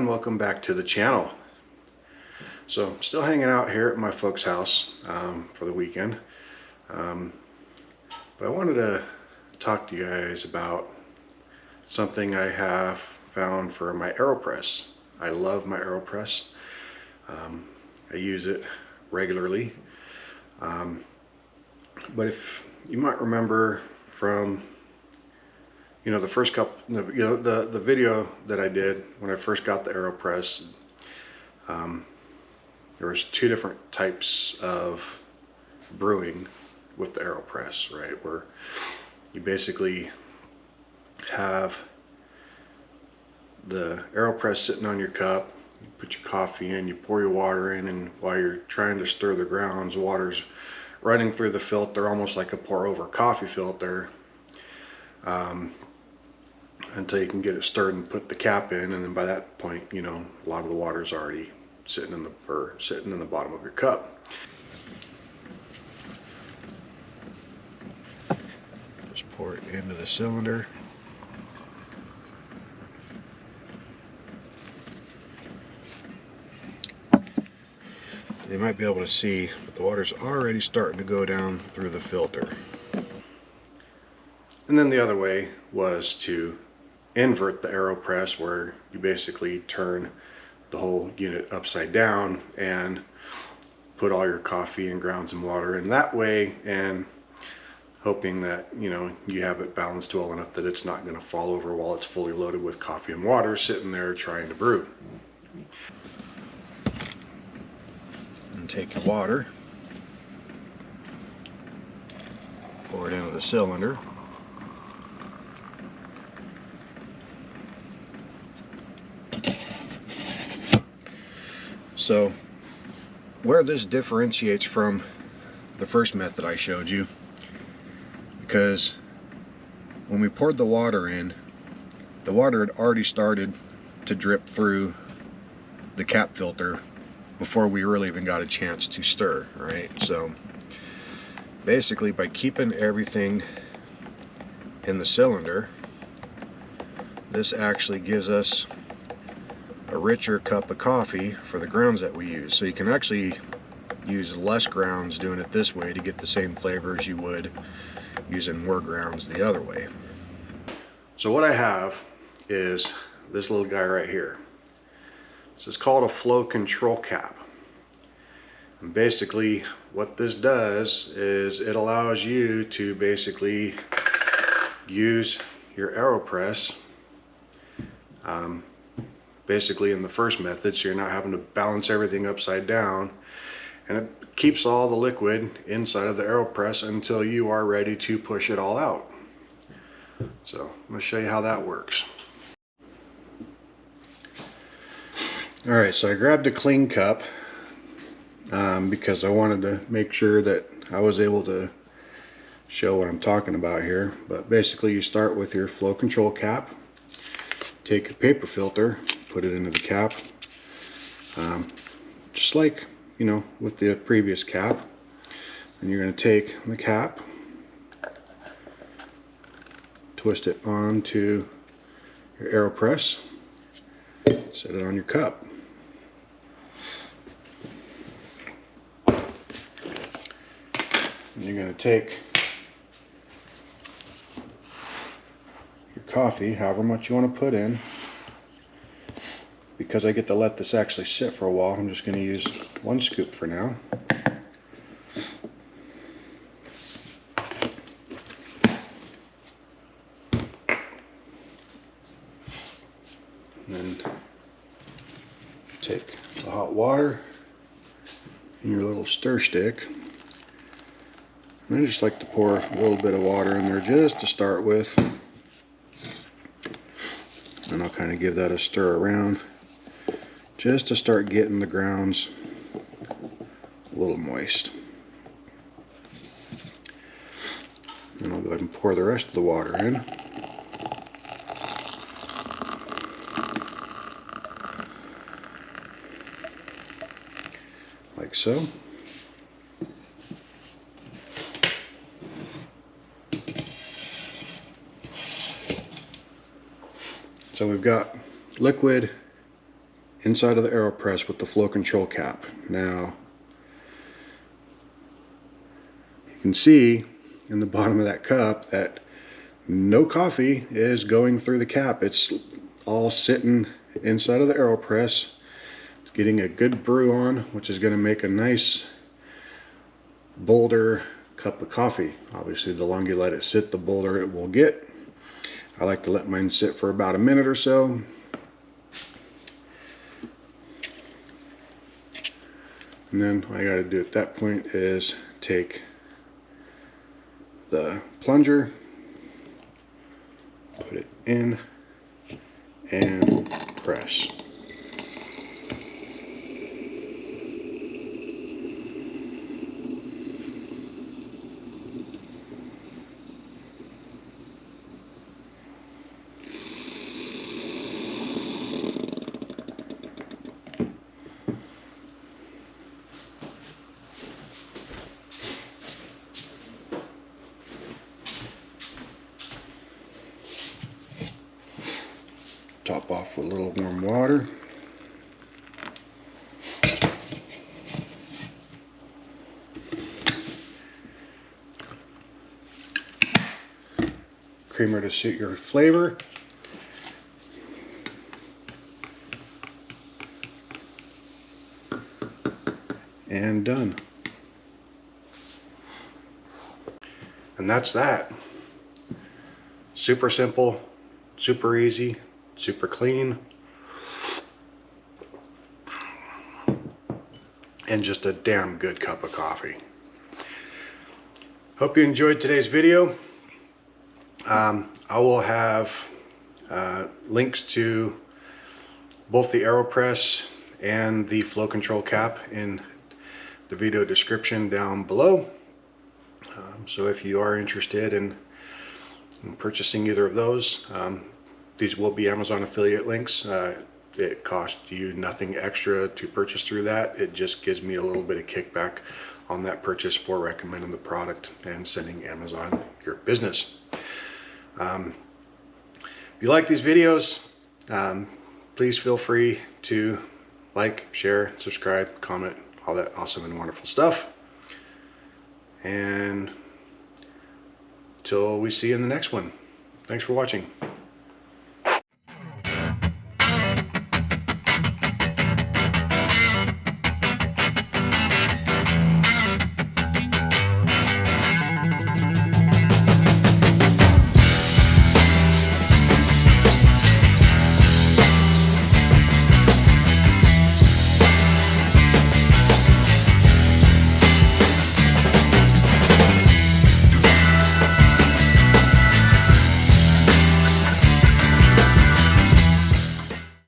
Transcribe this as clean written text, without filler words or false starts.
and welcome back to the channel. So I'm still hanging out here at my folks' house for the weekend, but I wanted to talk to you guys about something I have found for my Aeropress. I love my Aeropress. I use it regularly, but if you might remember from the first couple, the video that I did when I first got the Aeropress, there was two different types of brewing with the Aeropress, right? Where you basically have the Aeropress sitting on your cup, you put your coffee in, you pour your water in, and while you're trying to stir the grounds, water's running through the filter almost like a pour over coffee filter. Until you can get it stirred and put the cap in, and then by that point, a lot of the water's already sitting in the bottom of your cup. Just pour it into the cylinder. You might be able to see, but the water's already starting to go down through the filter. And then the other way was to invert the Aeropress, where you basically turn the whole unit upside down and put all your coffee and grounds and water in that way, and hoping that you have it balanced well enough that it's not going to fall over while it's fully loaded with coffee and water sitting there trying to brew. And take your water, pour it into the cylinder. So where this differentiates from the first method I showed you, because when we poured the water in, the water had already started to drip through the cap filter before we really even got a chance to stir, right? So basically, by keeping everything in the cylinder, this actually gives us a richer cup of coffee for the grounds that we use. So you can actually use less grounds doing it this way to get the same flavors you would using more grounds the other way. So what I have is this little guy right here. This is called a flow control cap. And basically what this does is it allows you to basically use your Aeropress basically in the first method, so you're not having to balance everything upside down, and it keeps all the liquid inside of the Aeropress until you are ready to push it all out. So I'm going to show you how that works. Alright, so I grabbed a clean cup because I wanted to make sure that I was able to show what I'm talking about here. But basically you start with your flow control cap, take your paper filter, put it into the cap, just like with the previous cap. And you're going to take the cap, twist it onto your Aeropress, set it on your cup. And you're going to take your coffee, however much you want to put in. Because I get to let this actually sit for a while, I'm just going to use 1 scoop for now. And then take the hot water in your little stir stick. And I just like to pour a little bit of water in there just to start with. And I'll kind of give that a stir around, just to start getting the grounds a little moist. And I'll go ahead and pour the rest of the water in. Like so. So we've got liquid inside of the Aeropress with the flow control cap. Now you can see in the bottom of that cup that no coffee is going through the cap. It's all sitting inside of the Aeropress. It's getting a good brew on, which is going to make a nice bolder cup of coffee. Obviously, the longer you let it sit, the bolder it will get. I like to let mine sit for about a minute or so. And then all I got to do at that point is take the plunger, put it in, and press. Top off with a little warm water. Creamer to suit your flavor. And done. And that's that. Super simple, super easy, super clean, and just a damn good cup of coffee. Hope you enjoyed today's video. I will have links to both the Aeropress and the flow control cap in the video description down below. So if you are interested in purchasing either of those, these will be Amazon affiliate links. It costs you nothing extra to purchase through that. It just gives me a little bit of kickback on that purchase for recommending the product and sending Amazon your business. If you like these videos, please feel free to like, share, subscribe, comment, all that awesome and wonderful stuff. And till we see you in the next one. Thanks for watching.